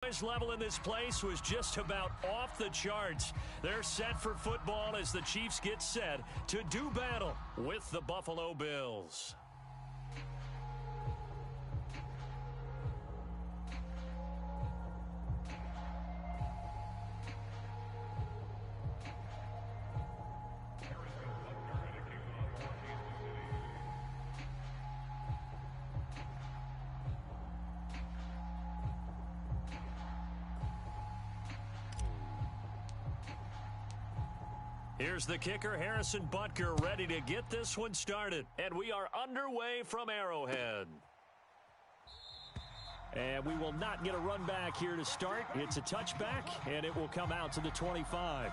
Noise level in this place was just about off the charts. They're set for football as the Chiefs get set to do battle with the Buffalo Bills. Here's the kicker, Harrison Butker, ready to get this one started. And we are underway from Arrowhead. And we will not get a run back here to start. It's a touchback, and it will come out to the 25.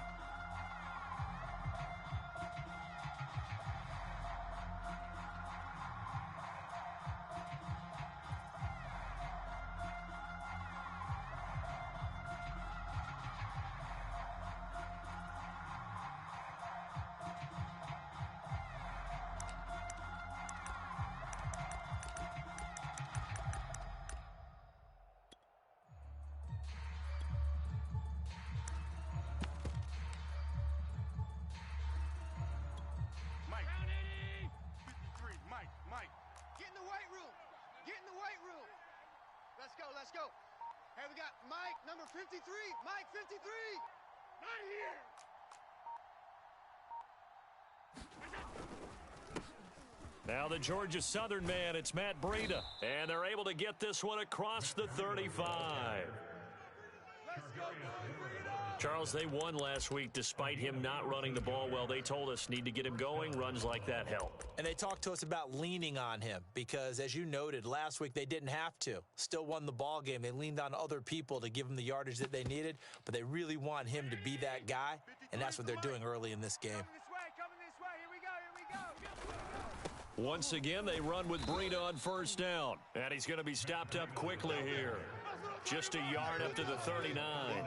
Mike, get in the weight room. Get in the weight room. Let's go, let's go. Hey, we got Mike, number 53. Mike, 53. Not here. Now the Georgia Southern man, it's Matt Breida. And they're able to get this one across the 35. Let's go, Breida. Charles, they won last week despite him not running the ball well. They told us need to get him going. Runs like that help. And they talked to us about leaning on him because, as you noted, last week they didn't have to. Still won the ball game. They leaned on other people to give them the yardage that they needed, but they really want him to be that guy, and that's what they're doing early in this game. Coming this way. Here we go. Once again, they run with Breida on first down. And he's going to be stopped up quickly here. Just a yard up to the 39.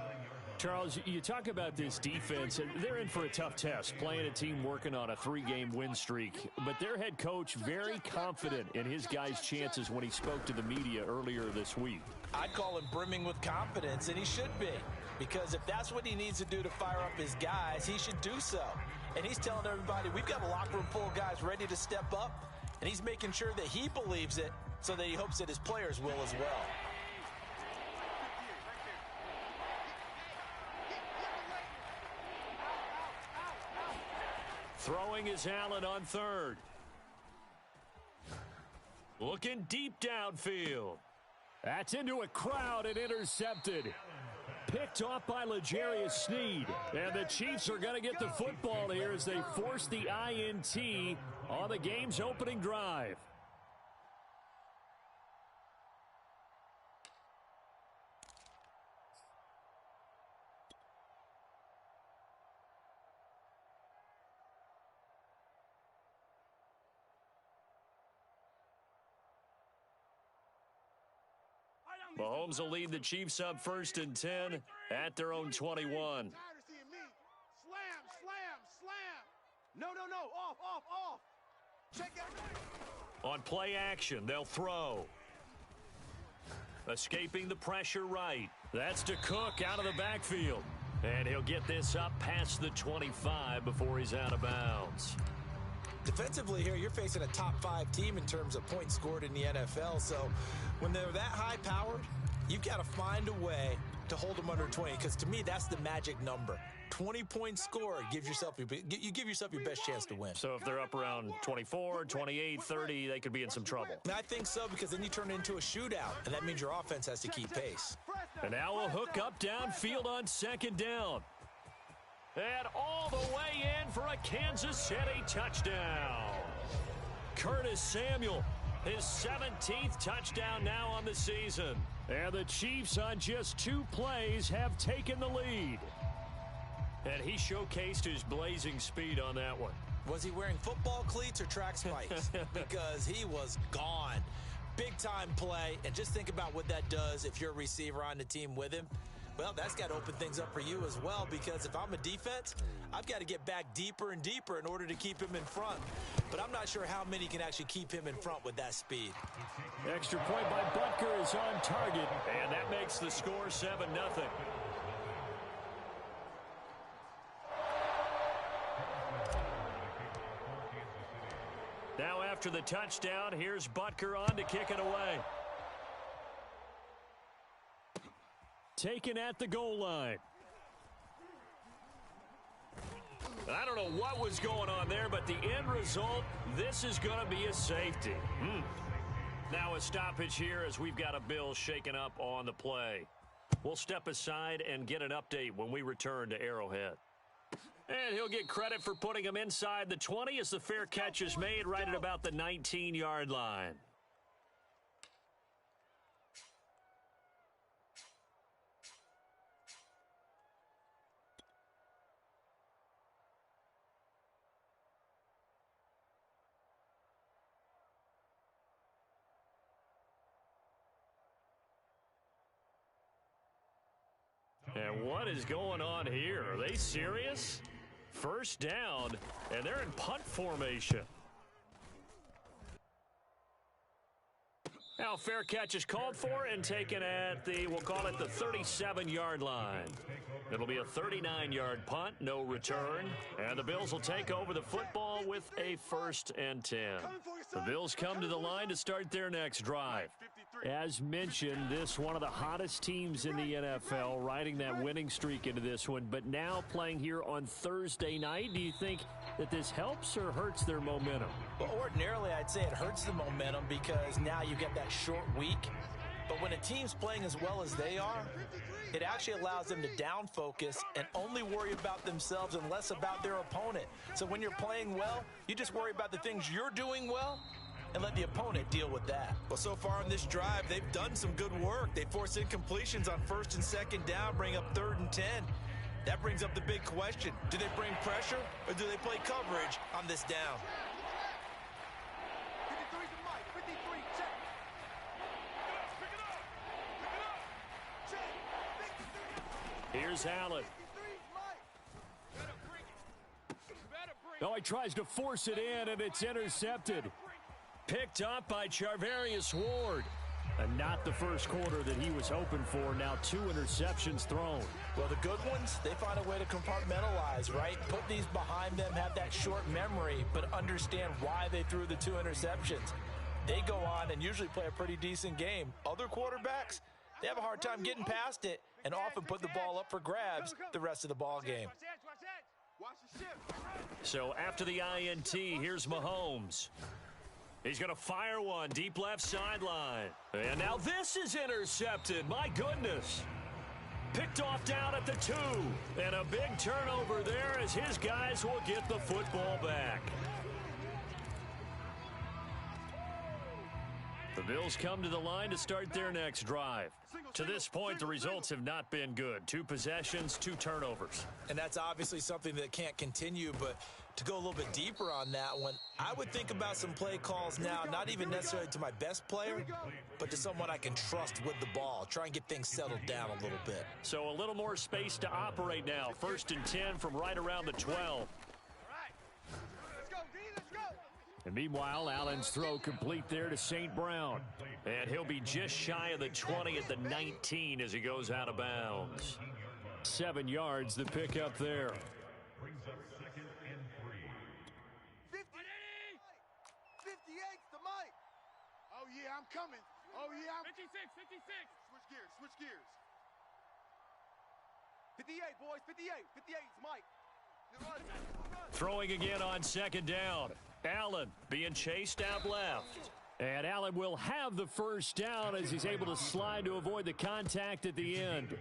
Charles, you talk about this defense, and they're in for a tough test, playing a team working on a 3-game win streak. But their head coach very confident in his guys' chances when he spoke to the media earlier this week. I'd call him brimming with confidence, and he should be. Because if that's what he needs to do to fire up his guys, he should do so. And he's telling everybody, we've got a locker room full of guys ready to step up, and he's making sure that he believes it so that he hopes that his players will as well. Throwing is Allen on third. Looking deep downfield. That's into a crowd and intercepted. Picked off by L'Jarius Sneed. And the Chiefs are going to get the football here as they force the INT on the game's opening drive. Mahomes will lead the Chiefs up 1st and 10 at their own 21. Slam. No. Off. Check out. On play action, they'll throw. Escaping the pressure right. That's to Cook out of the backfield. And he'll get this up past the 25 before he's out of bounds. Defensively here, you're facing a top 5 team in terms of points scored in the NFL. So when they're that high-powered, you've got to find a way to hold them under 20. Because to me, that's the magic number. 20 points scored, you give yourself your best chance to win. So if they're up around 24, 28, 30, they could be in some trouble. And I think so, because then you turn it into a shootout, and that means your offense has to keep pace. And now a hook up downfield on 2nd down. And all the way in for a Kansas City touchdown. Curtis Samuel, his 17th touchdown now on the season. And the Chiefs on just 2 plays have taken the lead. And he showcased his blazing speed on that one. Was he wearing football cleats or track spikes? Because he was gone. Big-time play, and just think about what that does if you're a receiver on the team with him. Well, that's got to open things up for you as well, because if I'm a defense, I've got to get back deeper and deeper in order to keep him in front. But I'm not sure how many can actually keep him in front with that speed. Extra point by Butker is on target, and that makes the score 7-0. Now after the touchdown, here's Butker on to kick it away. Taken at the goal line. I don't know what was going on there, but the end result, this is going to be a safety. Now a stoppage here as we've got a Bill shaken up on the play. We'll step aside and get an update when we return to Arrowhead. And he'll get credit for putting him inside the 20 as the fair catch is made right at about the 19-yard line. And what is going on here? Are they serious? First down, and they're in punt formation. Now fair catch is called for and taken at the, we'll call it the 37-yard line. It'll be a 39-yard punt, no return. And the Bills will take over the football with a 1st and 10. The Bills come to the line to start their next drive. As mentioned, this one of the hottest teams in the NFL, riding that winning streak into this one, but now playing here on Thursday night. Do you think that this helps or hurts their momentum? Well, ordinarily, I'd say it hurts the momentum because now you get that short week. But when a team's playing as well as they are, it actually allows them to down focus and only worry about themselves and less about their opponent. So when you're playing well, you just worry about the things you're doing well and let the opponent deal with that. Well, so far on this drive, they've done some good work. They forced incompletions on 1st and 2nd down, bring up 3rd and 10. That brings up the big question. Do they bring pressure or do they play coverage on this down? 53 to Mike. 53, check. Pick it up. Here's Allen. 53 Mike. Oh, he tries to force it in, and it's intercepted. Picked up by Charvarius Ward. And not the first quarter that he was hoping for. Now 2 interceptions thrown. Well, the good ones, they find a way to compartmentalize, right? Put these behind them, have that short memory, but understand why they threw the 2 interceptions. They go on and usually play a pretty decent game. Other quarterbacks, they have a hard time getting past it and often put the ball up for grabs the rest of the ball game. Watch the shift. So after the INT, here's Mahomes. He's going to fire one deep left sideline. And now this is intercepted. My goodness. Picked off down at the 2. And a big turnover there as his guys will get the football back. The Bills come to the line to start their next drive. To this point, the results have not been good. 2 possessions, 2 turnovers. And that's obviously something that can't continue, but to go a little bit deeper on that one, I would think about some play calls now, not even necessarily to my best player, but to someone I can trust with the ball. Try and get things settled down a little bit. So a little more space to operate now. 1st and 10 from right around the 12. And meanwhile, Allen's throw complete there to St. Brown. And he'll be just shy of the 20 at the 19 as he goes out of bounds. 7 yards the pick up there. 58's the Mike. Oh, yeah, I'm coming. Oh, yeah, I'm... 56. Switch gears. 58, boys, 58. 58's Mike. Throwing again on 2nd down. Allen being chased out left. And Allen will have the 1st down as he's able to slide to avoid the contact at the end.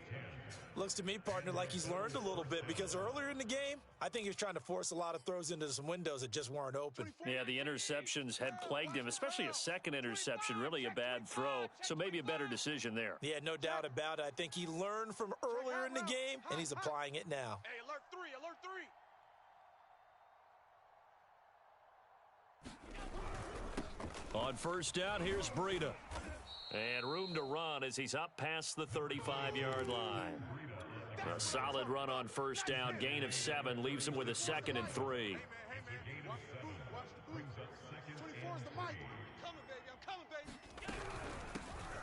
Looks to me, partner, like he's learned a little bit because earlier in the game, I think he was trying to force a lot of throws into some windows that just weren't open. Yeah, the interceptions had plagued him, especially a 2nd interception, really a bad throw, so maybe a better decision there. Yeah, no doubt about it. I think he learned from earlier in the game, and he's applying it now. Hey, alert 3. On 1st down, here's Breida. And room to run as he's up past the 35-yard line. A solid run on first down. Gain of 7 leaves him with a 2nd and 3.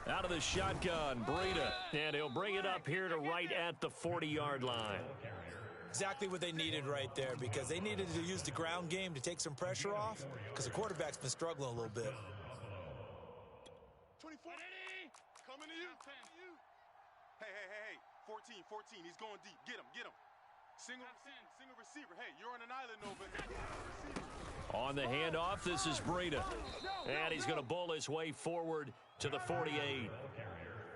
Out of the shotgun, Breida, and he'll bring it up here to right at the 40-yard line. Exactly what they needed right there, because they needed to use the ground game to take some pressure off, because the quarterback's been struggling a little bit. 24. Coming to you. Hey. 14. He's going deep. Get him. Single receiver. Hey, you're on an island over there. On the handoff, this is Breida. And he's going to bowl his way forward to the 48.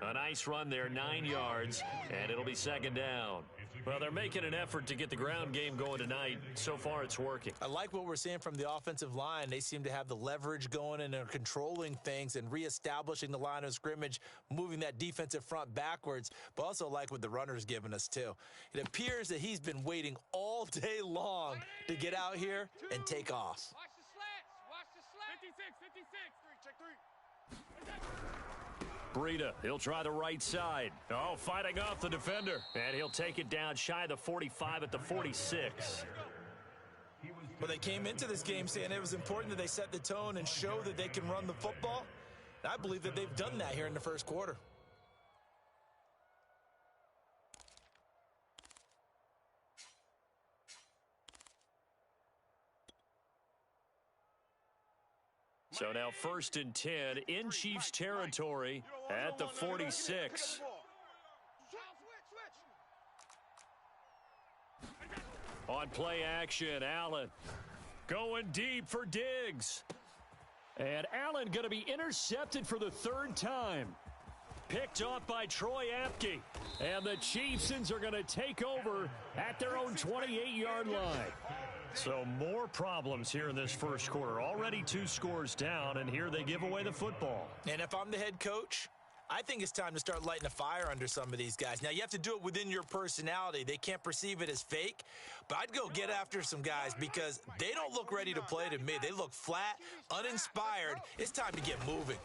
A nice run there, 9 yards, and it'll be 2nd down. Well, they're making an effort to get the ground game going tonight. So far, it's working. I like what we're seeing from the offensive line. They seem to have the leverage going, and they're controlling things and reestablishing the line of scrimmage, moving that defensive front backwards, but also like what the runner's giving us, too. It appears that he's been waiting all day long to get out here and take off. Watch the slats. 56. Check 3. Breida, he'll try the right side. Oh, fighting off the defender. And he'll take it down shy of the 45 at the 46. Well, they came into this game saying it was important that they set the tone and show that they can run the football. And I believe that they've done that here in the first quarter. So now 1st and 10 in Chiefs territory at the 46. On play action, Allen going deep for Diggs. And Allen going to be intercepted for the 3rd time. Picked off by Troy Apke. And the Chiefsans are going to take over at their own 28-yard line. So more problems here in this first quarter. Already 2 scores down, and here they give away the football. And if I'm the head coach, I think it's time to start lighting a fire under some of these guys. Now, you have to do it within your personality. They can't perceive it as fake, but I'd go get after some guys because they don't look ready to play to me. They look flat, uninspired. It's time to get moving.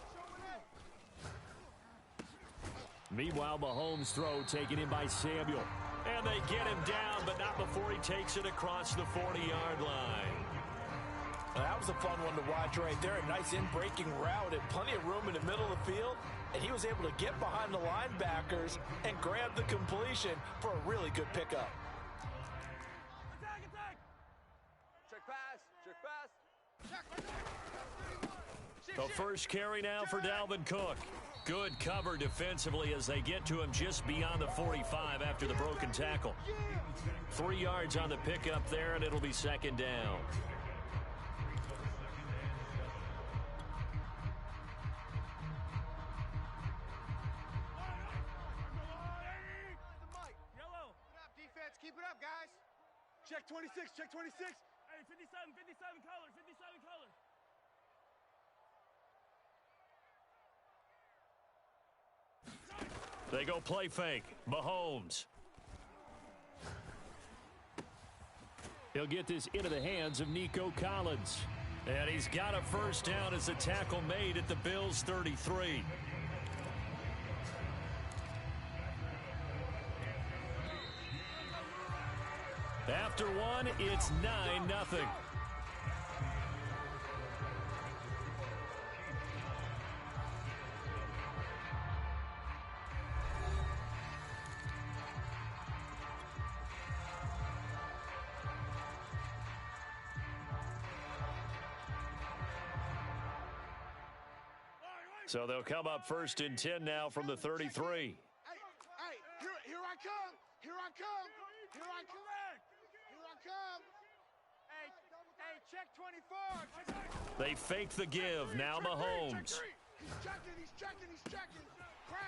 Meanwhile, Mahomes' throw taken in by Samuel. And they get him down, but not before he takes it across the 40-yard line. Well, that was a fun one to watch right there. A nice in-breaking route and plenty of room in the middle of the field. And he was able to get behind the linebackers and grab the completion for a really good pickup. Attack. Check pass. The first carry now for Dalvin Cook. Good cover defensively as they get to him just beyond the 45 after the broken tackle. 3 yards on the pickup there, and it'll be 2nd down. Keep it up, guys. Check 26. Hey, 57 colors. They go play fake. Mahomes. He'll get this into the hands of Nico Collins. And he's got a first down as the tackle made at the Bills' 33. After one, it's 9-0. So they'll come up 1st and 10 now from the 33. Hey, here I come. Hey, check 24. They fake the give. Now Mahomes. He's checking.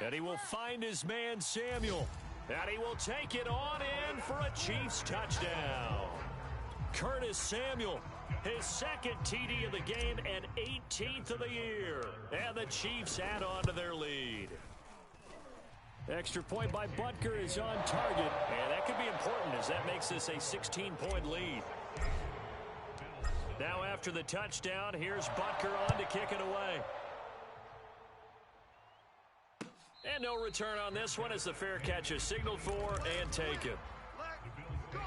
And he will find his man Samuel. And he will take it on in for a Chiefs touchdown. Curtis Samuel, his 2nd TD of the game and 18th of the year. And the Chiefs add on to their lead. Extra point by Butker is on target. And that could be important as that makes this a 16-point lead. Now after the touchdown, here's Butker on to kick it away. And no return on this one as the fair catch is signaled for and taken. Let's go.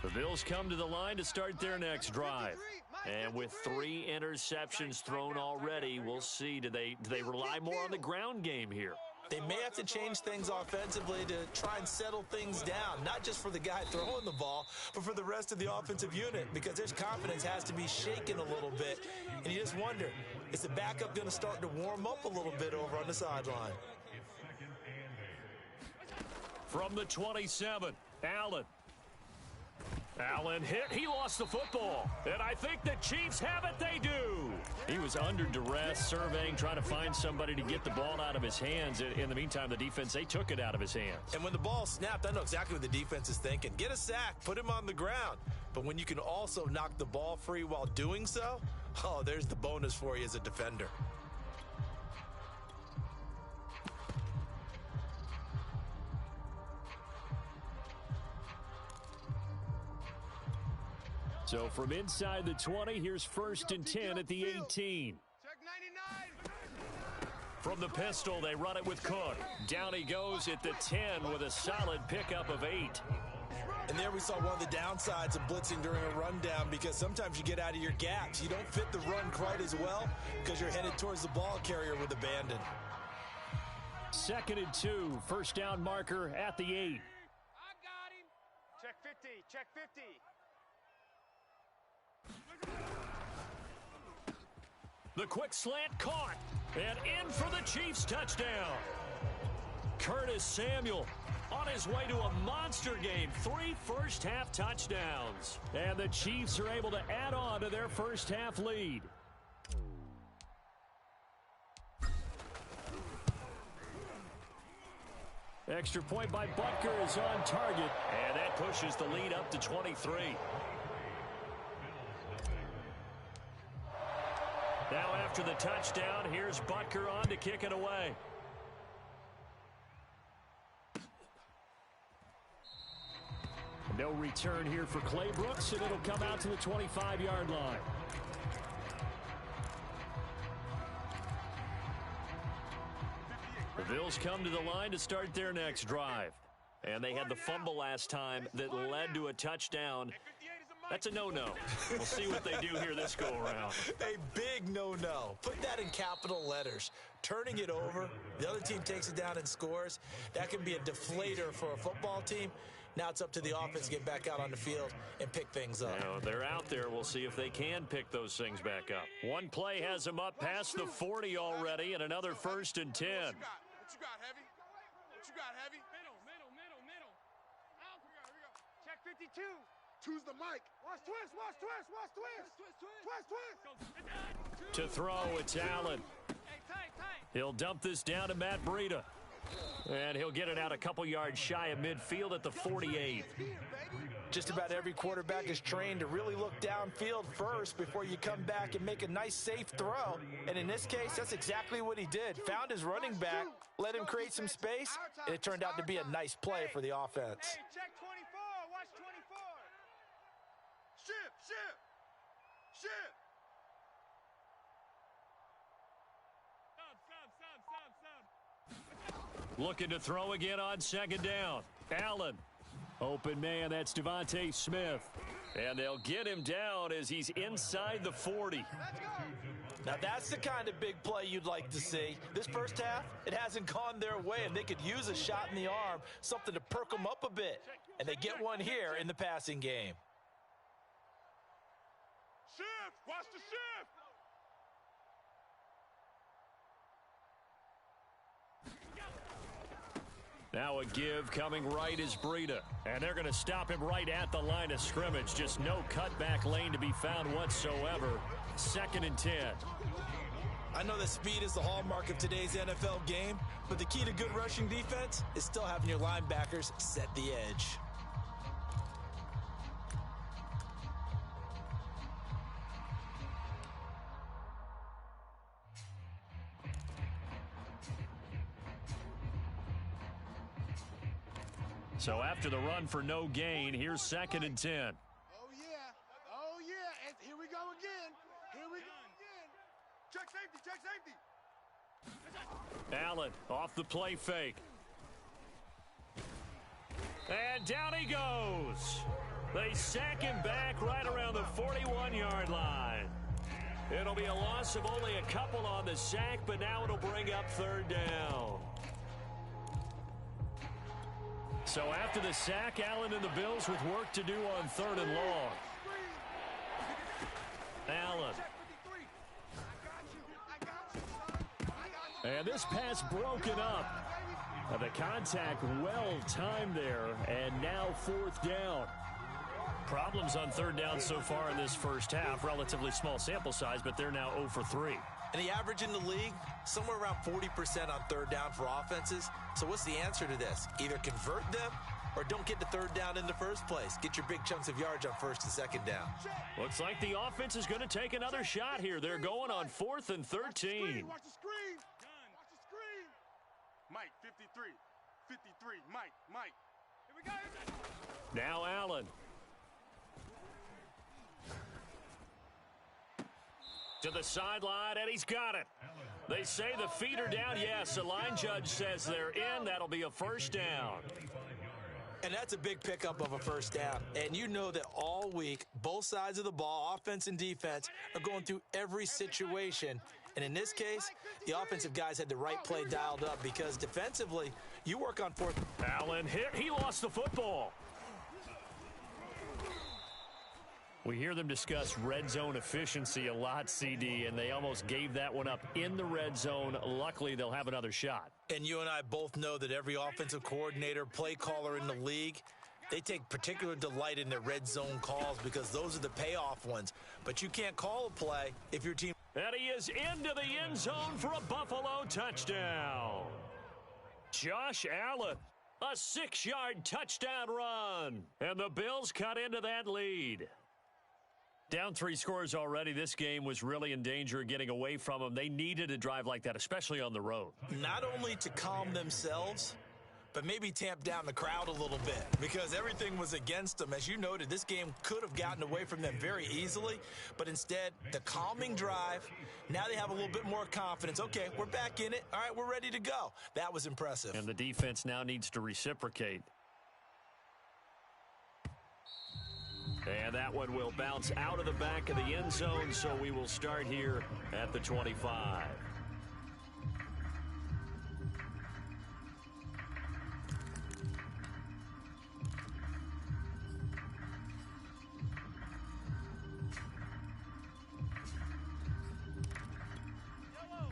The Bills come to the line to start their next drive. And with 3 interceptions thrown already, we'll see. Do they rely more on the ground game here? They may have to change things offensively to try and settle things down, not just for the guy throwing the ball, but for the rest of the offensive unit, because their confidence has to be shaken a little bit. And you just wonder, is the backup going to start to warm up a little bit over on the sideline? From the 27, Allen hit. He lost the football. And I think the Chiefs have it. They do. He was under duress, surveying, trying to find somebody to get the ball out of his hands. In the meantime, the defense, they took it out of his hands. And when the ball snapped, I know exactly what the defense is thinking. Get a sack. Put him on the ground. But when you can also knock the ball free while doing so, oh, there's the bonus for you as a defender. So from inside the 20, here's 1st and 10 at the 18. Check 99. From the pistol, they run it with Cook. Down he goes at the 10 with a solid pickup of 8. And there we saw one of the downsides of blitzing during a rundown, because sometimes you get out of your gaps. You don't fit the run quite as well because you're headed towards the ball carrier with abandon. 2nd and 2, first down marker at the 8. I got him. Check 50. Check 50. The quick slant caught, and in for the Chiefs touchdown. Curtis Samuel on his way to a monster game, 3 first-half touchdowns. And the Chiefs are able to add on to their first-half lead. Extra point by Butker is on target, and that pushes the lead up to 23. Now after the touchdown, here's Butker on to kick it away. No return here for Clay Brooks, and it'll come out to the 25-yard line. The Bills come to the line to start their next drive. And they had the fumble last time that led to a touchdown. That's a no-no. We'll see what they do here this go-around. A big no-no. Put that in capital letters. Turning it over, the other team takes it down and scores. That can be a deflator for a football team. Now it's up to the offense to get back out on the field and pick things up. Now, they're out there. We'll see if they can pick those things back up. One play has them up past the 40 already, and another 1st and 10. What you got, Heavy? What you got, Heavy? Middle. Out. Here we go. Check 52. Choose the mic. Watch twist. To throw, it's Allen. Hey, tight. He'll dump this down to Matt Breida. And he'll get it out a couple yards shy of midfield at the 48. Just about every quarterback is trained to really look downfield first before you come back and make a nice, safe throw. And in this case, that's exactly what he did. Found his running back, let him create some space, and it turned out to be a nice play for the offense. Hey, check 24. Watch 24. Ship. Stop. Looking to throw again on 2nd down. Allen. Open man, that's Devontae Smith. And they'll get him down as he's inside the 40. Now that's the kind of big play you'd like to see. This first half, it hasn't gone their way, and they could use a shot in the arm, something to perk them up a bit. And they get one here in the passing game. Shift. Watch the shift. Now a give coming right is Breida. And they're going to stop him right at the line of scrimmage. Just no cutback lane to be found whatsoever. 2nd and 10. I know that speed is the hallmark of today's NFL game, but the key to good rushing defense is still having your linebackers set the edge. So after the run for no gain, here's 2nd and 10. Oh, yeah. Oh, yeah. And here we go again. Here we go again. Check safety, check safety. Allen off the play fake. And down he goes. They sack him back right around the 41-yard line. It'll be a loss of only a couple on the sack, but now it'll bring up 3rd down. So after the sack, Allen and the Bills with work to do on 3rd and long. Allen. And this pass broken up. The contact well timed there, and now 4th down. Problems on 3rd down so far in this first half. Relatively small sample size, but they're now 0 for 3. And the average in the league, somewhere around 40% on 3rd down for offenses. So what's the answer to this? Either convert them or don't get to 3rd down in the first place. Get your big chunks of yards on 1st and 2nd down. Looks like the offense is going to take another shot here. They're going on 4th and 13. Watch the screen. Watch the screen. Mike, 53. 53. Mike. Here we go. Now Allen. To the sideline, and he's got it. They say the feet are down. Yes, the line judge says they're in. That'll be a 1st down. And that's a big pickup of a 1st down. And you know that all week, both sides of the ball, offense and defense, are going through every situation. And in this case, the offensive guys had the right play dialed up because defensively, you work on 4th. Allen hit. He lost the football. We hear them discuss red zone efficiency a lot, CD, and they almost gave that one up in the red zone. Luckily, they'll have another shot. And you and I both know that every offensive coordinator, play caller in the league, they take particular delight in their red zone calls because those are the payoff ones. But you can't call a play if your team... And he is into the end zone for a Buffalo touchdown. Josh Allen, a 6-yard touchdown run. And the Bills cut into that lead. Down 3 scores already. This game was really in danger of getting away from them. They needed a drive like that, especially on the road. Not only to calm themselves, but maybe tamp down the crowd a little bit because everything was against them. As you noted, this game could have gotten away from them very easily, but instead, the calming drive, now they have a little bit more confidence. Okay, we're back in it. All right, we're ready to go. That was impressive. And the defense now needs to reciprocate. And that one will bounce out of the back of the end zone, so we will start here at the 25.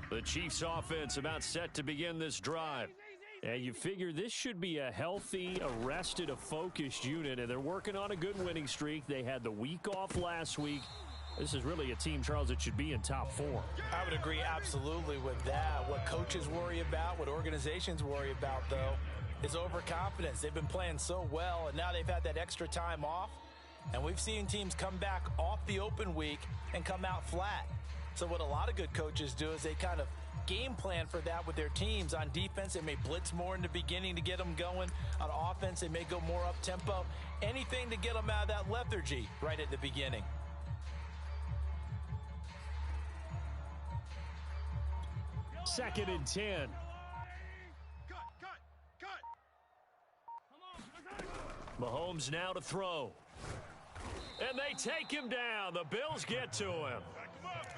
The Chiefs offense about set to begin this drive. And you figure this should be a healthy, arrested, a focused unit, and they're working on a good winning streak. They had the week off last week. This is really a team, Charles, that should be in top form. I would agree absolutely with that. What coaches worry about, what organizations worry about, though, is overconfidence. They've been playing so well, and now they've had that extra time off. And we've seen teams come back off the open week and come out flat. So what a lot of good coaches do is they kind of game plan for that with their teams. On defense, they may blitz more in the beginning to get them going. On offense, they may go more up-tempo. Anything to get them out of that lethargy right at the beginning. Second and 10. Cut. Mahomes now to throw. And they take him down. The Bills get to him.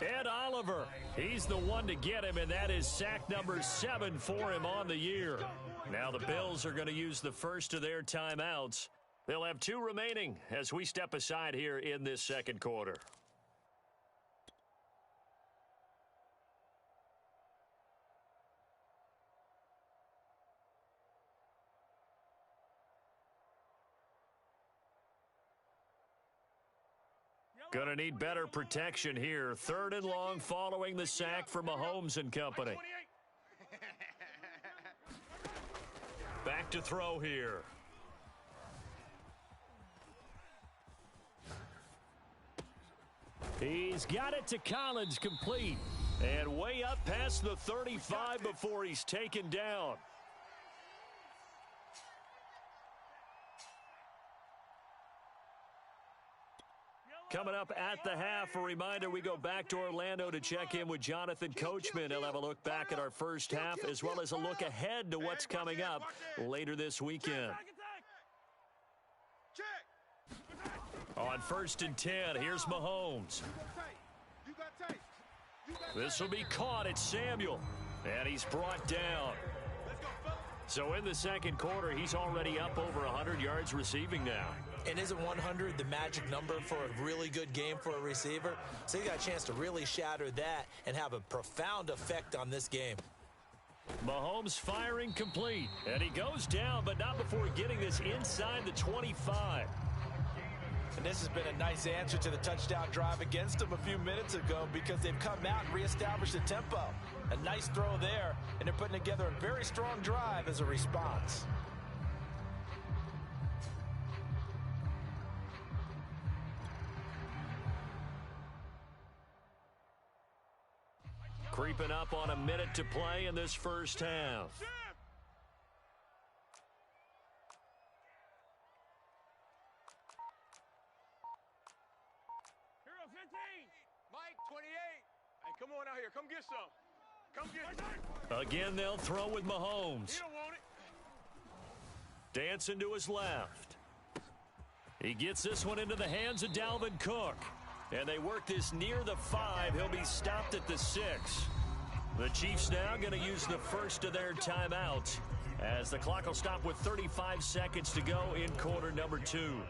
Ed Oliver, he's the one to get him, and that is sack number 7 for him on the year. Now the Bills are going to use the first of their timeouts. They'll have 2 remaining as we step aside here in this second quarter. Gonna need better protection here. 3rd and long following the sack for Mahomes and company. Back to throw here. He's got it to Collins, complete. And way up past the 35 before he's taken down. Coming up at the half, a reminder we go back to Orlando to check in with Jonathan Coachman. He'll have a look back at our first half as well as a look ahead to what's coming up later this weekend. On 1st and 10, here's Mahomes. This will be caught at Samuel, and he's brought down. So in the second quarter, he's already up over 100 yards receiving now. And isn't 100 the magic number for a really good game for a receiver? So you got a chance to really shatter that and have a profound effect on this game. Mahomes firing complete, and he goes down, but not before getting this inside the 25. And this has been a nice answer to the touchdown drive against them a few minutes ago because they've come out and reestablished the tempo. A nice throw there, and they're putting together a very strong drive as a response. Creeping up on a minute to play in this first half. Hero 15. Mike 28. Hey, come on out here. Come get some. Come get some. Again, they'll throw with Mahomes. He don't want it. Dancing to his left. He gets this one into the hands of Dalvin Cook. And they work this near the 5. He'll be stopped at the 6. The Chiefs now going to use the first of their timeouts as the clock will stop with 35 seconds to go in quarter number 2.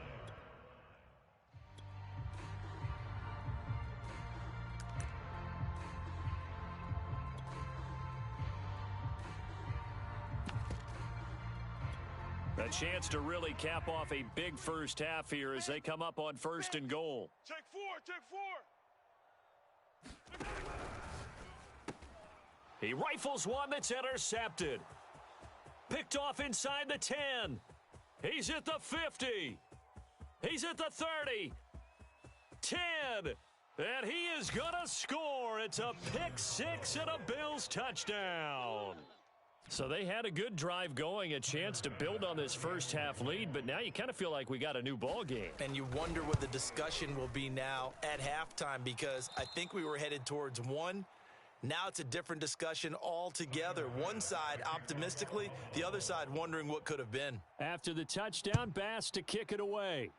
A chance to really cap off a big first half here as they come up on 1st and goal. Check 4, check 4. He rifles one that's intercepted. Picked off inside the 10. He's at the 50. He's at the 30. 10. And he is going to score. It's a pick 6 and a Bills touchdown. So they had a good drive going, a chance to build on this first half lead, but now you kind of feel like we got a new ball game. And you wonder what the discussion will be now at halftime because I think we were headed towards 1. Now it's a different discussion altogether. One side optimistically, the other side wondering what could have been. After the touchdown, Bass to kick it away.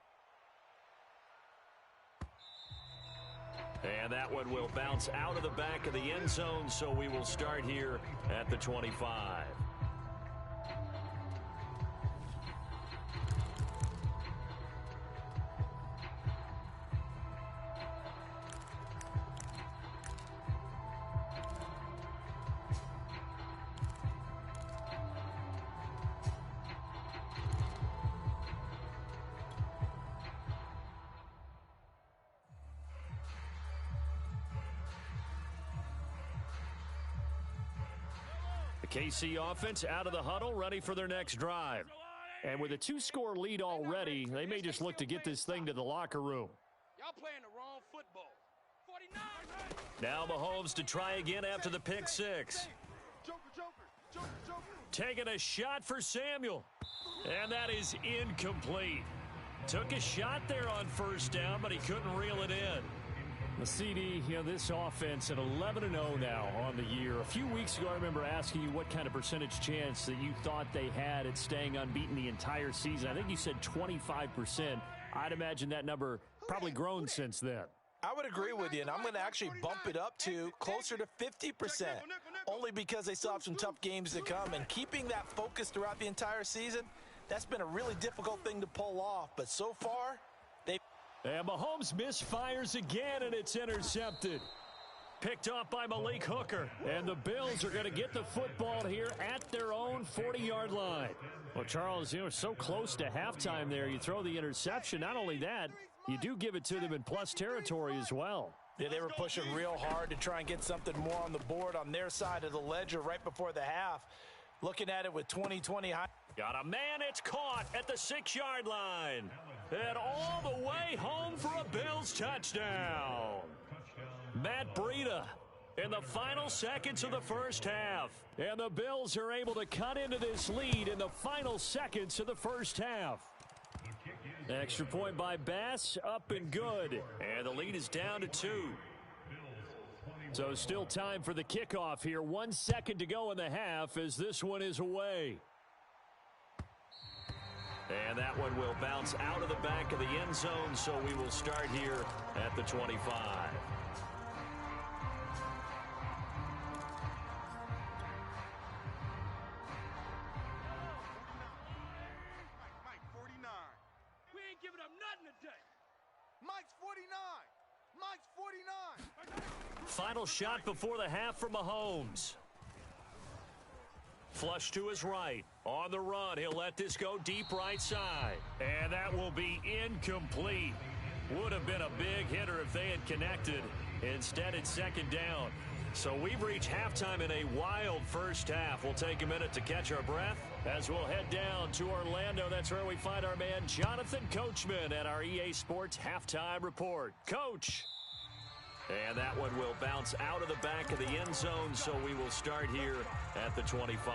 And that one will bounce out of the back of the end zone, so we will start here at the 25. KC offense out of the huddle, ready for their next drive. And with a 2-score lead already, they may just look to get this thing to the locker room. Y'all playing the wrong football. 49. Now Mahomes to try again after the pick 6. Taking a shot for Samuel. And that is incomplete. Took a shot there on 1st down, but he couldn't reel it in. The CD, this offense at 11-0 now on the year. A few weeks ago, I remember asking you what kind of percentage chance that you thought they had at staying unbeaten the entire season. I think you said 25%. I'd imagine that number probably grown since then. I would agree with you, and I'm going to actually bump it up to closer to 50%, only because they still have some tough games to come. And keeping that focus throughout the entire season, that's been a really difficult thing to pull off. But so far, and Mahomes misfires again, and it's intercepted. Picked off by Malik Hooker. And the Bills are going to get the football here at their own 40-yard line. Well, Charles, so close to halftime there. You throw the interception. Not only that, you do give it to them in plus territory as well. Yeah, they were pushing real hard to try and get something more on the board on their side of the ledger right before the half. Looking at it with 2020 high. Got a man, it's caught at the 6-yard line. And all the way home for a Bills touchdown. Matt Breida in the final seconds of the first half. And the Bills are able to cut into this lead in the final seconds of the first half. Extra point by Bass, up and good. And the lead is down to 2. So still time for the kickoff here. 1 second to go in the half as this one is away. And that one will bounce out of the back of the end zone, so we will start here at the 25. Mike, 49. We ain't giving up nothing today. Mike's 49. Mike's 49. Final shot before the half from Mahomes. Flush to his right. On the run, he'll let this go deep right side. And that will be incomplete. Would have been a big hitter if they had connected. Instead, it's second down. So we've reached halftime in a wild first half. We'll take a minute to catch our breath as we'll head down to Orlando. That's where we find our man Jonathan Coachman at our EA Sports Halftime Report. Coach. And that one will bounce out of the back of the end zone, so we will start here at the 25.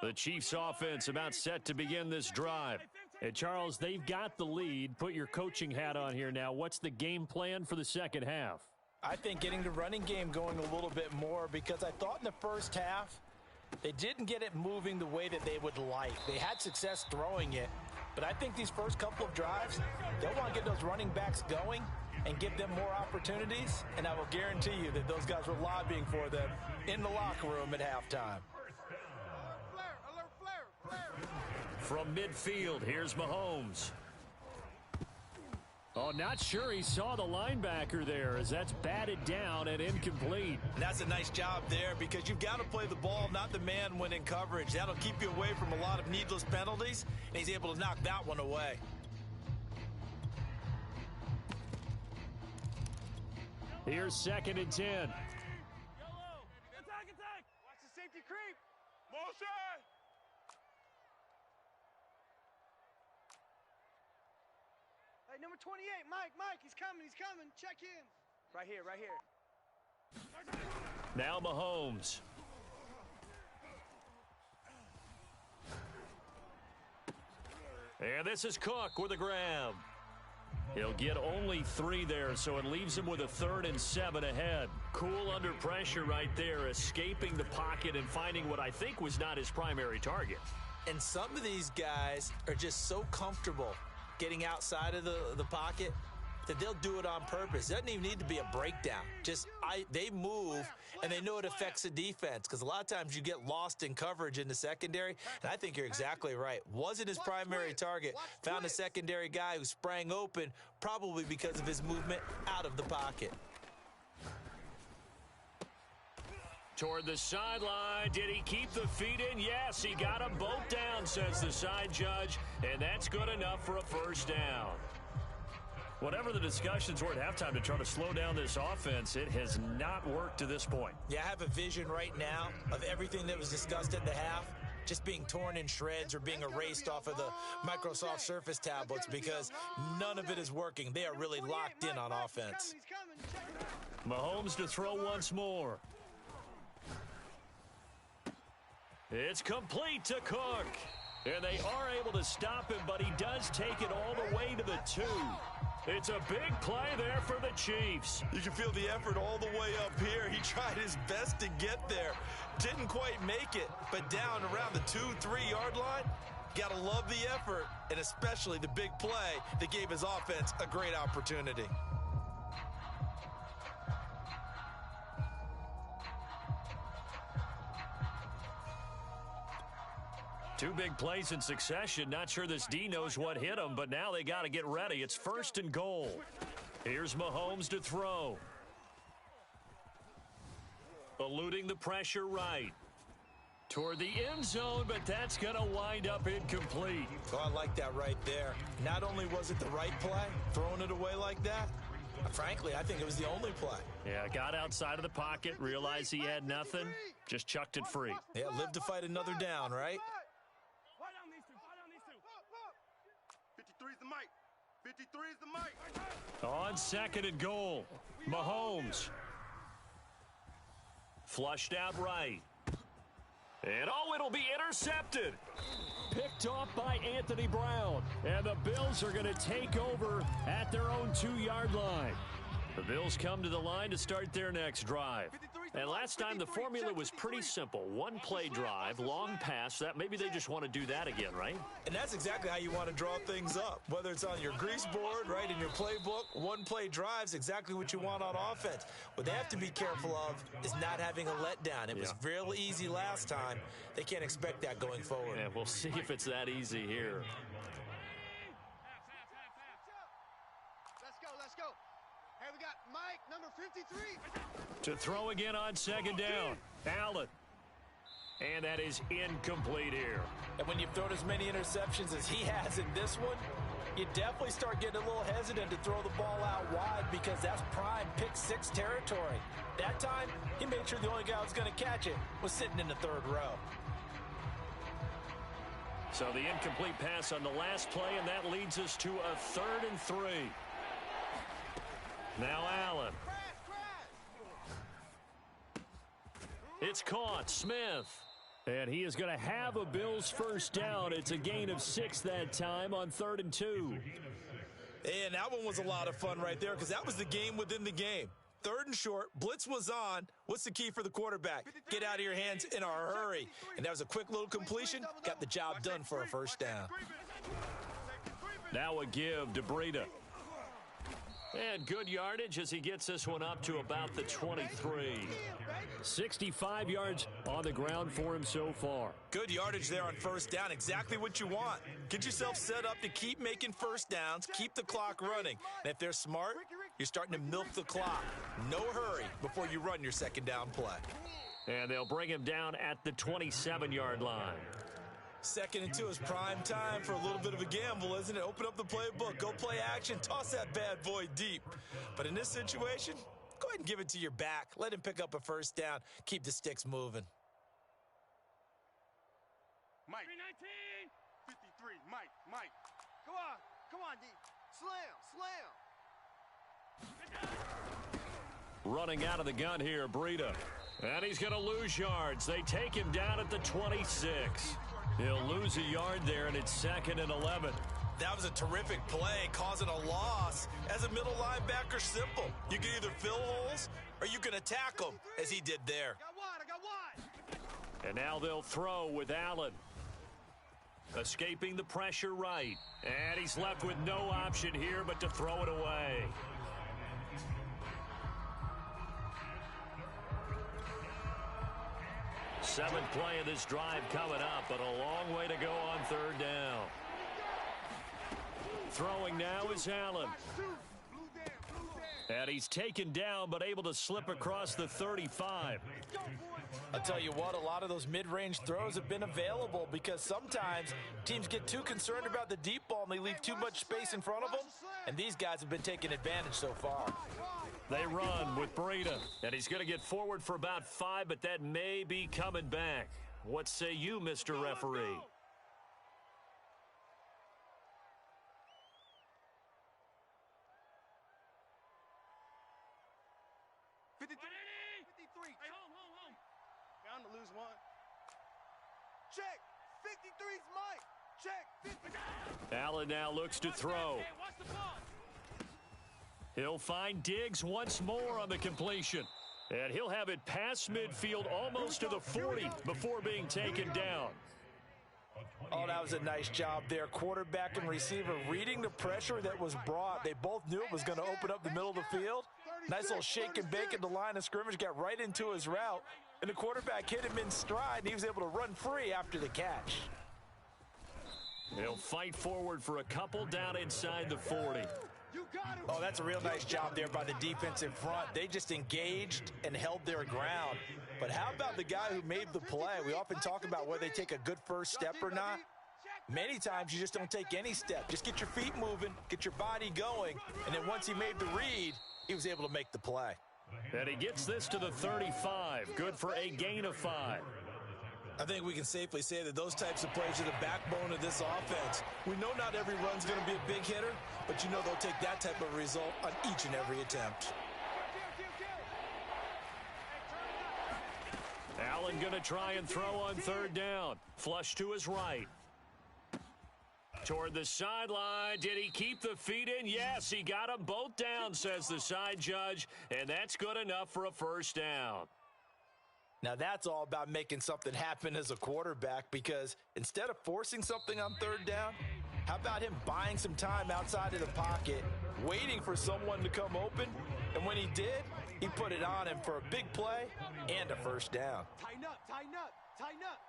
The Chiefs offense about set to begin this drive. And Charles, they've got the lead. Put your coaching hat on here now. What's the game plan for the second half? I think getting the running game going a little bit more, because I thought in the first half they didn't get it moving the way that they would like. They had success throwing it, but I think these first couple of drives, they'll want to get those running backs going and give them more opportunities, and I will guarantee you that those guys were lobbying for them in the locker room at halftime. From midfield, here's Mahomes. Oh, not sure he saw the linebacker there as that's batted down and incomplete. And that's a nice job there, because you've got to play the ball, not the man when in coverage. That'll keep you away from a lot of needless penalties, and he's able to knock that one away. Here's 2nd and 10. Attack, attack. Watch the safety creep. Motion. Hey, number 28, Mike, he's coming. Check in. Right here, right here. Now Mahomes. And this is Cook with a grab. He'll get only 3 there, so it leaves him with a 3rd and 7 ahead. Cool under pressure right there, escaping the pocket and finding what I think was not his primary target. And some of these guys are just so comfortable getting outside of the pocket that they'll do it on purpose. It doesn't even need to be a breakdown. They move, and they know it affects the defense, because a lot of times you get lost in coverage in the secondary, and I think you're exactly right. Wasn't his primary target. Found a secondary guy who sprang open, probably because of his movement out of the pocket. Toward the sideline. Did he keep the feet in? Yes, he got them both down, says the side judge, and that's good enough for a first down. Whatever the discussions were at halftime to try to slow down this offense, it has not worked to this point. Yeah, I have a vision right now of everything that was discussed at the half just being torn in shreds or being erased off of the Microsoft Surface tablets, because none of it is working. They are really locked in on offense. Mahomes to throw once more. It's complete to Cook. And they are able to stop him, but he does take it all the way to the 2. It's a big play there for the Chiefs. You can feel the effort all the way up here. He tried his best to get there. Didn't quite make it, but down around the 2-3 yard line, gotta love the effort, and especially the big play that gave his offense a great opportunity. Two big plays in succession. Not sure this D knows what hit him, but now they got to get ready. It's 1st and goal. Here's Mahomes to throw. Eluding the pressure right. Toward the end zone, but that's going to wind up incomplete. Oh, I like that right there. Not only was it the right play, throwing it away like that, frankly, I think it was the only play. Yeah, got outside of the pocket, realized he had nothing, just chucked it free. Yeah, live to fight another down, right? 53's the mic. 53's the mic. On 2nd and goal, Mahomes. Flushed out right. And it'll be intercepted. Picked off by Anthony Brown. And the Bills are going to take over at their own 2-yard line. The Bills come to the line to start their next drive. And last time the formula was pretty simple. One play drive, long pass. That maybe they just want to do that again, right? And that's exactly how you want to draw things up. Whether it's on your grease board, right, in your playbook, one play drive's exactly what you want on offense. What they have to be careful of is not having a letdown. It was real easy last time. They can't expect that going forward. Yeah, we'll see if it's that easy here. Let's go. Hey, we got Mike, number 53. To throw again on 2nd down. Allen. And that is incomplete here. And when you've thrown as many interceptions as he has in this one, you definitely start getting a little hesitant to throw the ball out wide because that's prime pick 6 territory. That time, he made sure the only guy who was going to catch it was sitting in the 3rd row. So the incomplete pass on the last play, and that leads us to a 3rd and 3. Now Allen. It's caught. Smith. And he is going to have a Bills first down. It's a gain of 6 that time on 3rd and 2. And that one was a lot of fun right there because that was the game within the game. 3rd and short, blitz was on. What's the key for the quarterback? Get out of your hands in a hurry. And that was a quick little completion. Got the job done for a first down. Now a give to Breida. And good yardage as he gets this one up to about the 23. 65 yards on the ground for him so far. Good yardage there on first down. Exactly what you want. Get yourself set up to keep making first downs, keep the clock running. And if they're smart, you're starting to milk the clock. No hurry before you run your 2nd down play. And they'll bring him down at the 27-yard line. 2nd and 2 is prime time for a little bit of a gamble, isn't it? Open up the playbook, go play action, toss that bad boy deep. But in this situation, go ahead and give it to your back. Let him pick up a first down. Keep the sticks moving. Mike. 53, Mike. Come on, D. Slam. Running out of the gun here, Breida. And he's going to lose yards. They take him down at the 26. He'll lose a yard there, and it's 2nd and 11. That was a terrific play, causing a loss. As a middle linebacker, simple. You can either fill holes or you can attack them, as he did there. I got one. And now they'll throw with Allen. Escaping the pressure right. And he's left with no option here but to throw it away. Seventh play of this drive coming up, but a long way to go on 3rd down. Throwing now is Allen. And he's taken down, but able to slip across the 35. I'll tell you what, a lot of those mid-range throws have been available because sometimes teams get too concerned about the deep ball and they leave too much space in front of them, and these guys have been taking advantage so far. They run with Breida, and he's going to get forward for about 5, but that may be coming back. What say you, Mr. Referee? Bound to lose one. Check. 53's Mike. Check. 50. Allen now looks to throw. He'll find Diggs once more on the completion. And he'll have it past midfield almost to the 40 before being taken down. Oh, that was a nice job there. Quarterback and receiver reading the pressure that was brought. They both knew it was going to open up the middle of the field. Nice little shake and bake at the line of scrimmage, got right into his route. And the quarterback hit him in stride, and he was able to run free after the catch. He'll fight forward for a couple down inside the 40. Oh, that's a real nice job there by the defensive front. They just engaged and held their ground. But how about the guy who made the play? We often talk about whether they take a good first step or not. Many times you just don't take any step. Just get your feet moving, get your body going, and then once he made the read, he was able to make the play. And he gets this to the 35. Good for a gain of 5. I think we can safely say that those types of plays are the backbone of this offense. We know not every run's going to be a big hitter, but you know they'll take that type of result on each and every attempt. Allen going to try and throw on third down. Flush to his right. Toward the sideline. Did he keep the feet in? Yes, he got them both down, says the side judge, and that's good enough for a first down. Now that's all about making something happen as a quarterback, because instead of forcing something on third down, how about him buying some time outside of the pocket, waiting for someone to come open, and when he did, he put it on him for a big play and a first down. Tighten up, tighten up, tighten up.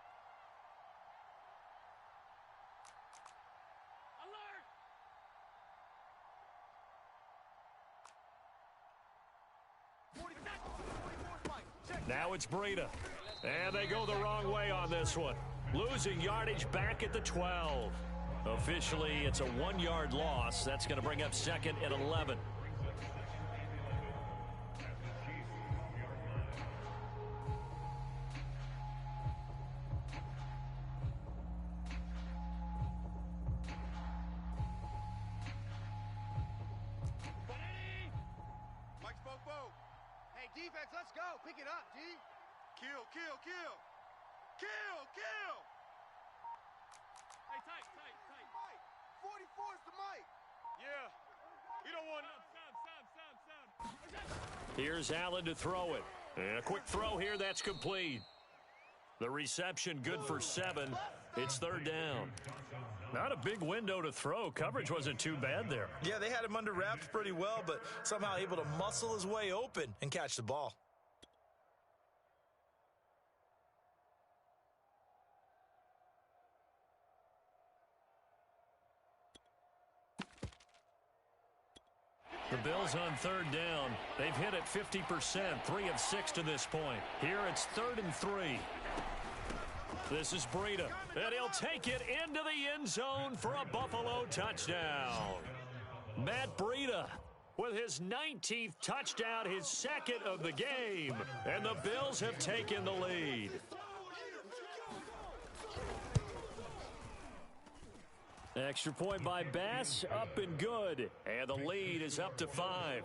Now it's Breida. And they go the wrong way on this one. Losing yardage back at the 12. Officially, it's a 1-yard loss. That's going to bring up second and 11. Defense, let's go. Pick it up, D. Kill, kill, kill. Kill, kill. Hey, tight. Mike, 44 is the Mike. Yeah. We don't want Sound. Here's Allen to throw it. And a quick throw here, that's complete. The reception good for 7. It's third down. Not a big window to throw. Coverage wasn't too bad there. Yeah, they had him under wraps pretty well, but somehow able to muscle his way open and catch the ball. The Bills on third down. They've hit it 50%, 3 of 6 to this point. Here it's 3rd and 3. This is Breida, and he'll take it into the end zone for a Buffalo touchdown. Matt Breida with his 19th touchdown, his second of the game, and the Bills have taken the lead. Extra point by Bass, up and good, and the lead is up to 5.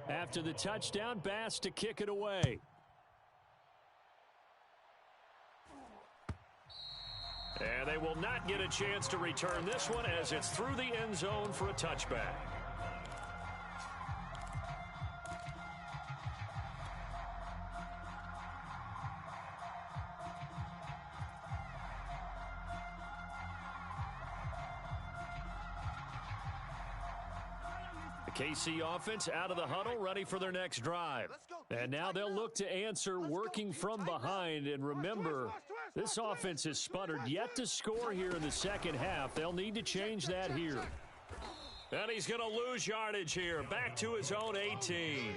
After the touchdown, Bass to kick it away. And they will not get a chance to return this one as it's through the end zone for a touchback. KC offense out of the huddle, ready for their next drive. And now they'll look to answer working from behind. And remember, this offense has sputtered yet to score here in the second half. They'll need to change that here. And he's going to lose yardage here. Back to his own 18.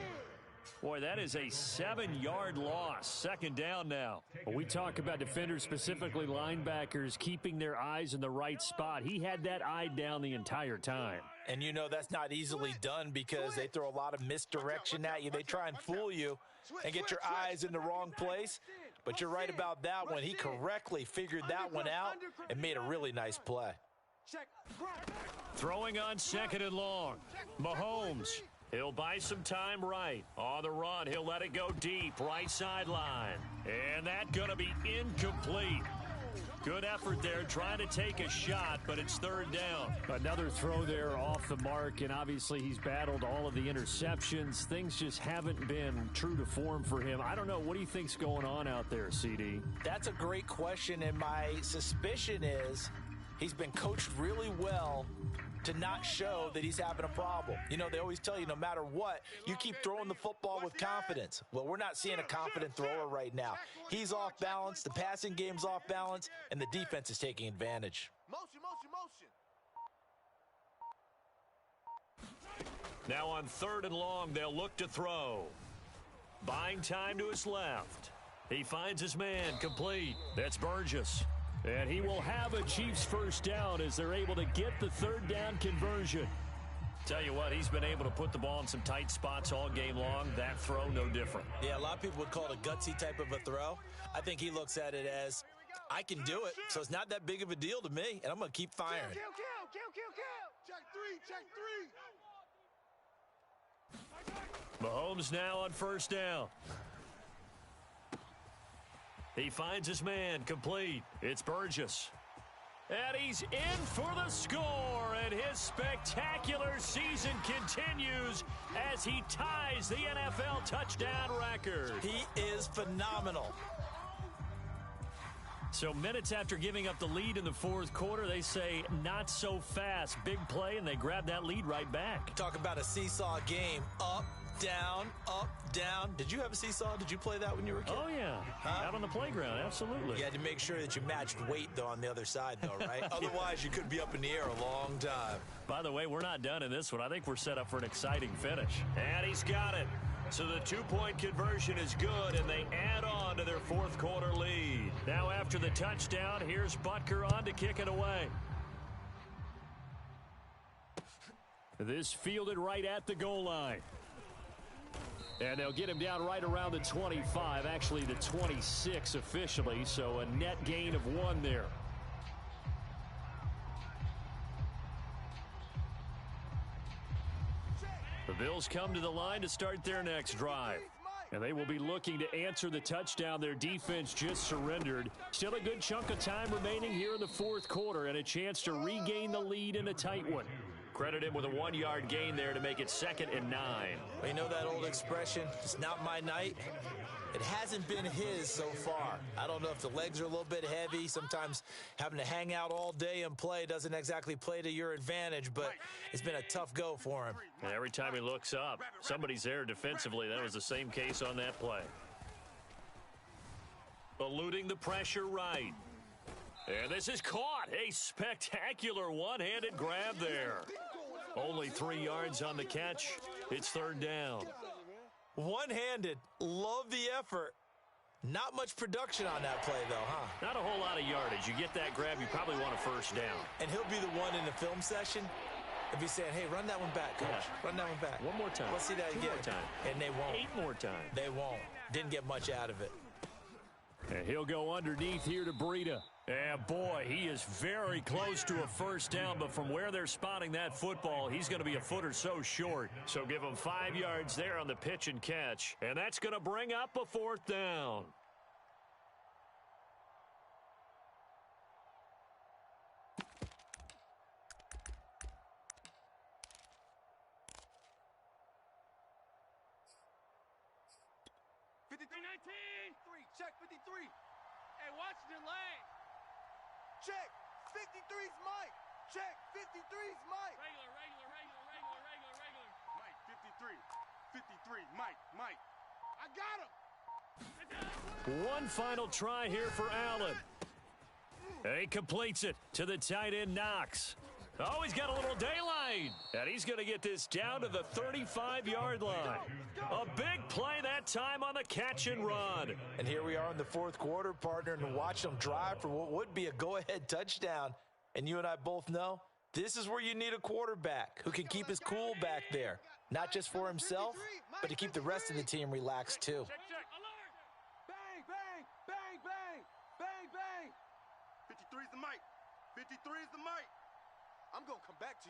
Boy, that is a 7-yard loss. Second down now. When we talk about defenders, specifically linebackers, keeping their eyes in the right spot. He had that eye down the entire time. And you know that's not easily done because they throw a lot of misdirection at you. They try and fool you and get your eyes in the wrong place. But you're right about that one. He correctly figured that one out and made a really nice play. Throwing on second and long. Mahomes. He'll buy some time right. On the run, he'll let it go deep, right sideline. And that's going to be incomplete. Good effort there, trying to take a shot, but it's third down. Another throw there off the mark, and obviously he's battled all of the interceptions. Things just haven't been true to form for him. I don't know. What do you think's going on out there, CD? That's a great question, and my suspicion is He's been coached really well to not show that he's having a problem. You know, they always tell you no matter what, you keep throwing the football with confidence. Well, we're not seeing a confident thrower right now. He's off balance, the passing game's off balance, and the defense is taking advantage. Motion, motion, motion. Now on 3rd and long, they'll look to throw. Buying time to his left. He finds his man complete. That's Burgess. And he will have a Chiefs first down as they're able to get the 3rd down conversion. Tell you what, he's been able to put the ball in some tight spots all game long. That throw, no different. Yeah, a lot of people would call it a gutsy type of a throw. I think he looks at it as, I can do it, so it's not that big of a deal to me, and I'm going to keep firing. Kill. Check three. Mahomes now on 1st down. He finds his man complete. It's Burgess. And he's in for the score, and his spectacular season continues as he ties the NFL touchdown record. He is phenomenal. So minutes after giving up the lead in the 4th quarter, they say not so fast. Big play, and they grab that lead right back. Talk about a seesaw game. Up, down, up, down. Did you have a seesaw? Did you play that when you were a kid? Oh, yeah. Out on the playground, absolutely. You had to make sure that you matched weight, though, on the other side, though, right? Otherwise, you could be up in the air a long time. By the way, we're not done in this one. I think we're set up for an exciting finish. And he's got it. So the 2-point conversion is good, and they add on to their 4th quarter lead. Now after the touchdown, here's Butker on to kick it away. This fielded right at the goal line. And they'll get him down right around the 25, actually the 26 officially, so a net gain of 1 there. The Bills come to the line to start their next drive. And they will be looking to answer the touchdown their defense just surrendered. Still a good chunk of time remaining here in the 4th quarter and a chance to regain the lead in a tight one. Credit him with a 1-yard gain there to make it 2nd and 9. Well, you know that old expression, it's not my night? It hasn't been his so far. I don't know if the legs are a little bit heavy. Sometimes having to hang out all day and play doesn't exactly play to your advantage, but it's been a tough go for him. And every time he looks up, somebody's there defensively. That was the same case on that play. Eluding the pressure right. And this is caught. A spectacular one-handed grab there. Only 3 yards on the catch. It's 3rd down. One-handed. Love the effort. Not much production on that play, though, huh? Not a whole lot of yardage. You get that grab, you probably want a 1st down. And he'll be the one in the film session and be saying, hey, run that one back, coach. Yeah. Run that one back. One more time. Let's see that 2 again. more time. And they won't. 8 more times. They won't. Didn't get much out of it. And he'll go underneath here to Breida. And boy, he is very close to a 1st down, but from where they're spotting that football, he's going to be a foot or so short. So give him 5 yards there on the pitch and catch, and that's going to bring up a 4th down. Check 53. Hey, Washington lane. Check. 53's Mike. Check. 53's Mike. Regular. Mike, 53. Mike. I got him. One final try here for Allen. And he completes it to the tight end, Knox. Oh, he's got a little daylight. And he's going to get this down to the 35-yard line. A big play that time on the catch and run. And here we are in the 4th quarter, partner, and watch them drive for what would be a go-ahead touchdown. And you and I both know this is where you need a quarterback who can keep his cool back there. Not just for himself, but to keep the rest of the team relaxed, too. Check. Alert. Bang. 53's the Mike. 53's the Mike. I'm going to come back to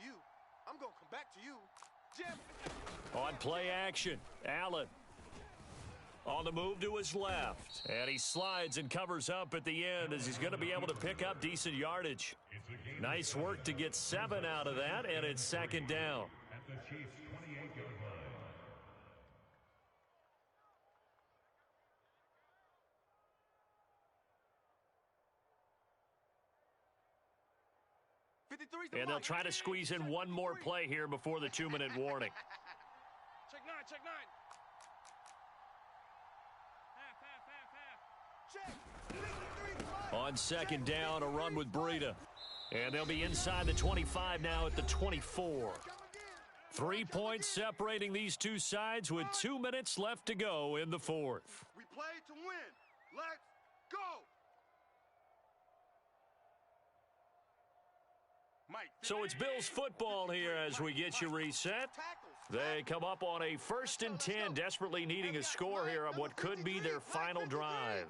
you. Jim. On play action, Allen on the move to his left. And he slides and covers up at the end as he's going to be able to pick up decent yardage. Nice work to get 7 out of that, and it's 2nd down. And they'll try to squeeze in one more play here before the 2-minute warning. Check 9, check 9. On second down, a run with Breida. And they'll be inside the 25 now at the 24. 3 points separating these two sides with 2 minutes left to go in the fourth. We play to win. Let's go. Mike. So it's Bills football here as we get you reset. They come up on a 1st and 10, desperately needing a score here on what could be their final drive.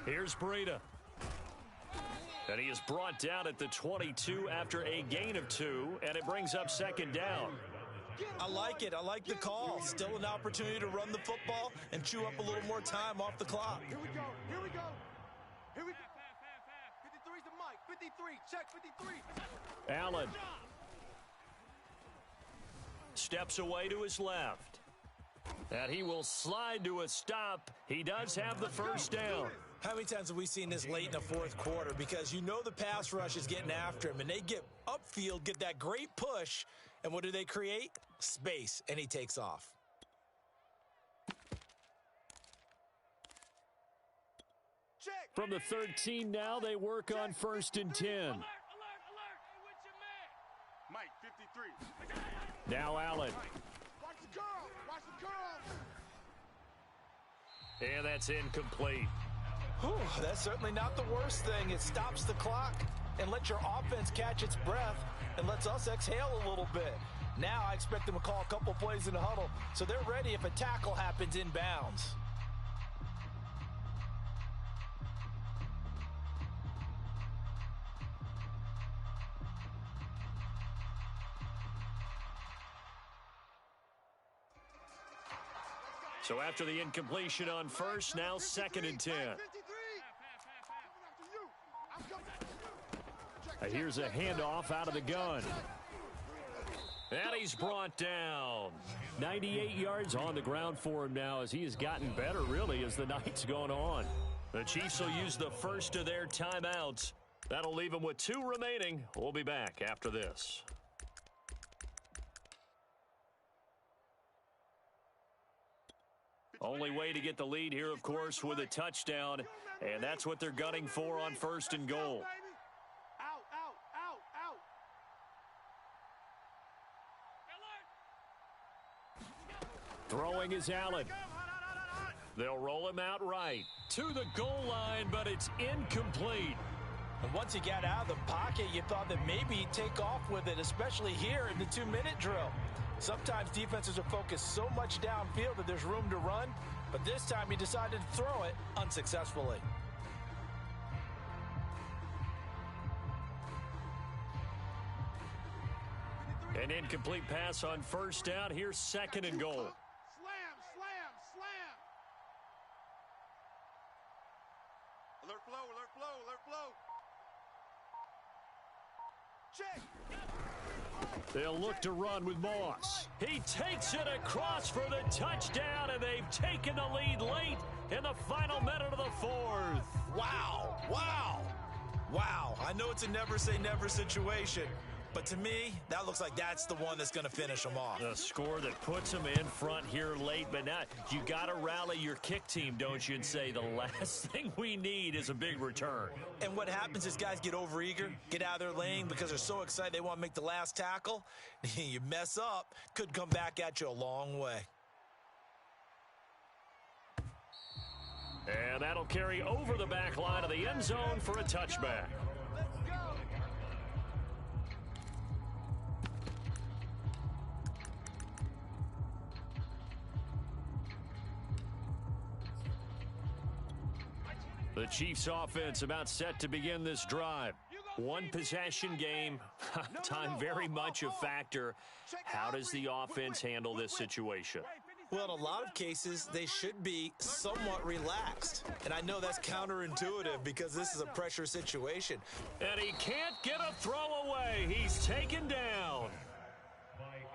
Here's Breida. And he is brought down at the 22 after a gain of 2, and it brings up second down. I like it. I like the call. Still an opportunity to run the football and chew up a little more time off the clock. Here we go. Here we go. Here we go. 53's the Mike. 53. Check 53. Allen steps away to his left. And he will slide to a stop. He does have the first down. How many times have we seen this late in the fourth quarter? Because you know the pass rush is getting after him, and they get upfield, get that great push, and what do they create? Space, and he takes off. From the 13 now, they work on 1st and 10. Mike, 53. Now Allen. Watch the curl. Watch the curl. And that's incomplete. Whew, that's certainly not the worst thing. It stops the clock and lets your offense catch its breath and lets us exhale a little bit. Now I expect them to call a couple plays in the huddle so they're ready if a tackle happens inbounds. So after the incompletion on 1st, now 2nd and 10. Here's a handoff out of the gun. And he's brought down. 98 yards on the ground for him now as he has gotten better, really, as the night's gone on. The Chiefs will use the first of their timeouts. That'll leave them with 2 remaining. We'll be back after this. Only way to get the lead here, of course, with a touchdown, and that's what they're gunning for on 1st and goal. Throwing is Allen. They'll roll him out right to the goal line, but it's incomplete. And once he got out of the pocket, you thought that maybe he'd take off with it, especially here in the 2-minute drill. Sometimes defenses are focused so much downfield that there's room to run, but this time he decided to throw it unsuccessfully. An incomplete pass on 1st down. Here's 2nd and goal. Slam, slam, slam. Alert flow, alert flow, alert flow. Check. They'll look to run with Moss. He takes it across for the touchdown, and they've taken the lead late in the final minute of the fourth. Wow, wow, wow. I know it's a never say never situation, but to me, that looks like that's the one that's going to finish them off. The score that puts them in front here late, but now you got to rally your kick team, don't you, and say the last thing we need is a big return. And what happens is guys get overeager, get out of their lane because they're so excited they want to make the last tackle. You mess up, could come back at you a long way. And that'll carry over the back line of the end zone for a touchback. The Chiefs offense about set to begin this drive. One possession game, time very much a factor. How does the offense handle this situation? Well, in a lot of cases, they should be somewhat relaxed. And I know that's counterintuitive because this is a pressure situation. And he can't get a throw away. He's taken down.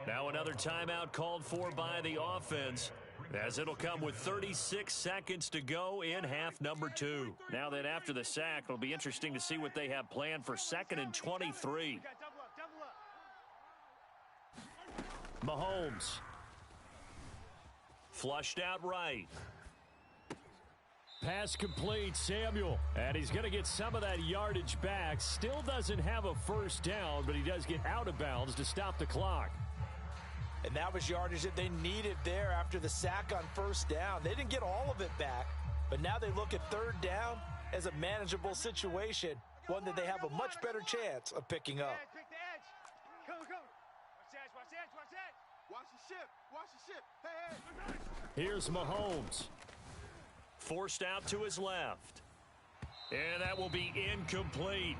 Now another timeout called for by the offense. as it'll come with 36 seconds to go in half number 2. Now that after the sack, it'll be interesting to see what they have planned for 2nd and 23. Mahomes. Flushed out right. Pass complete, Samuel. And he's going to get some of that yardage back. Still doesn't have a first down, but he does get out of bounds to stop the clock. And that was yardage that they needed there after the sack on first down. They didn't get all of it back, but now they look at third down as a manageable situation, one that they have a much better chance of picking up. Pick the edge. Come. Watch the edge, watch the edge, watch the edge. Watch the ship. Hey. Here's Mahomes. Forced out to his left. And that will be incomplete.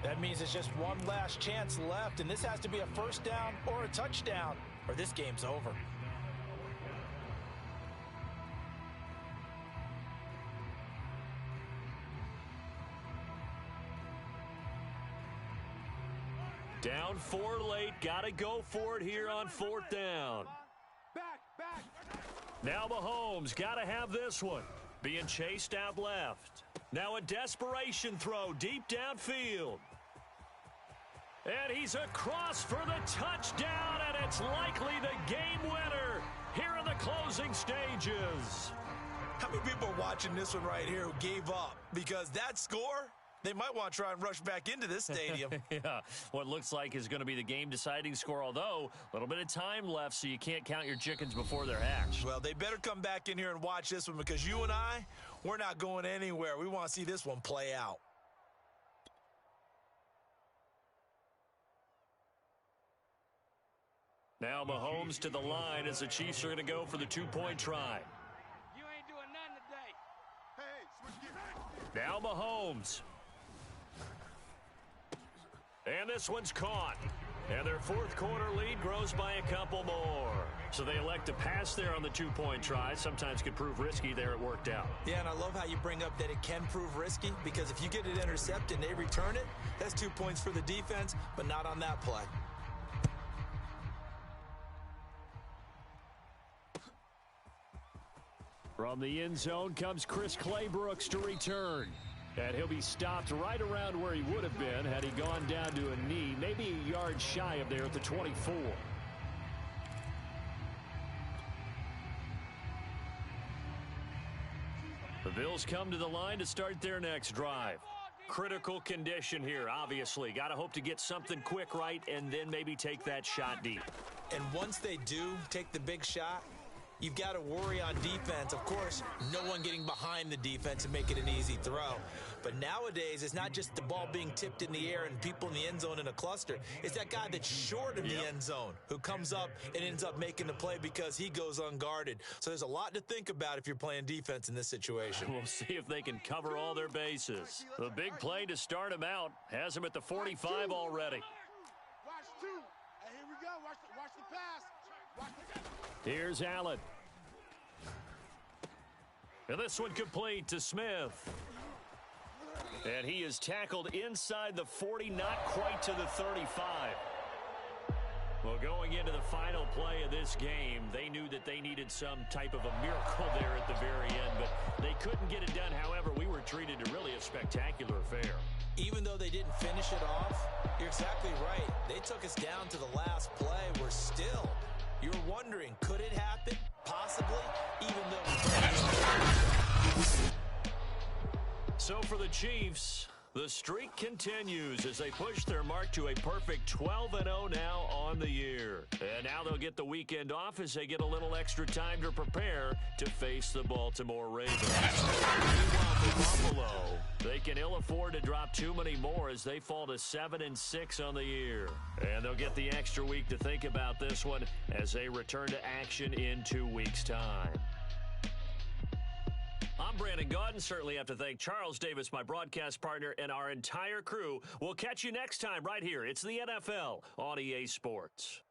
That means it's just one last chance left, and this has to be a first down or a touchdown, or this game's over. Down 4 late. Got to go for it here on 4th down. Back. Now Mahomes got to have this one. Being chased out left. Now a desperation throw deep downfield. And he's across for the touchdown, and it's likely the game winner here in the closing stages. How many people are watching this one right here who gave up? Because that score, they might want to try and rush back into this stadium. Yeah, what looks like is going to be the game-deciding score, although a little bit of time left, so you can't count your chickens before they're hatched. Well, they better come back in here and watch this one, because you and I, we're not going anywhere. We want to see this one play out. Now Mahomes to the line as the Chiefs are going to go for the 2-point try. You ain't doing nothing today. Hey, switch gears. Now Mahomes. And this one's caught. And their 4th quarter lead grows by a couple more. So they elect to pass there on the 2-point try. Sometimes could prove risky. There it worked out. Yeah, and I love how you bring up that it can prove risky, because if you get it intercepted and they return it, that's 2 points for the defense, but not on that play. From the end zone comes Chris Claybrooks to return. And he'll be stopped right around where he would have been had he gone down to a knee, maybe a yard shy of there at the 24. The Bills come to the line to start their next drive. Critical condition here, obviously. Got to hope to get something quick right and then maybe take that shot deep. And once they do take the big shot, you've got to worry on defense. Of course, no one getting behind the defense and make it an easy throw. But nowadays, it's not just the ball being tipped in the air and people in the end zone in a cluster. It's that guy that's short of the end zone who comes up and ends up making the play because he goes unguarded. So there's a lot to think about if you're playing defense in this situation. We'll see if they can cover all their bases. The big play to start him out has him at the 45 already. Watch 2. Hey, here we go. Watch the pass. Watch the... Here's Allen. And this one complete to Smith. And he is tackled inside the 40, not quite to the 35. Well, going into the final play of this game, they knew that they needed some type of a miracle there at the very end, but they couldn't get it done. However, we were treated to really a spectacular affair. Even though they didn't finish it off, you're exactly right. They took us down to the last play. We're still, you're wondering, could it happen? Possibly, even though... So for the Chiefs, the streak continues as they push their mark to a perfect 12-0 now on the year. And now they'll get the weekend off as they get a little extra time to prepare to face the Baltimore Ravens. Meanwhile for Buffalo, they can ill afford to drop too many more as they fall to 7-6 on the year. And they'll get the extra week to think about this one as they return to action in 2 weeks' time. I'm Brandon Gaudin. Certainly have to thank Charles Davis, my broadcast partner, and our entire crew. We'll catch you next time right here. It's the NFL on EA Sports.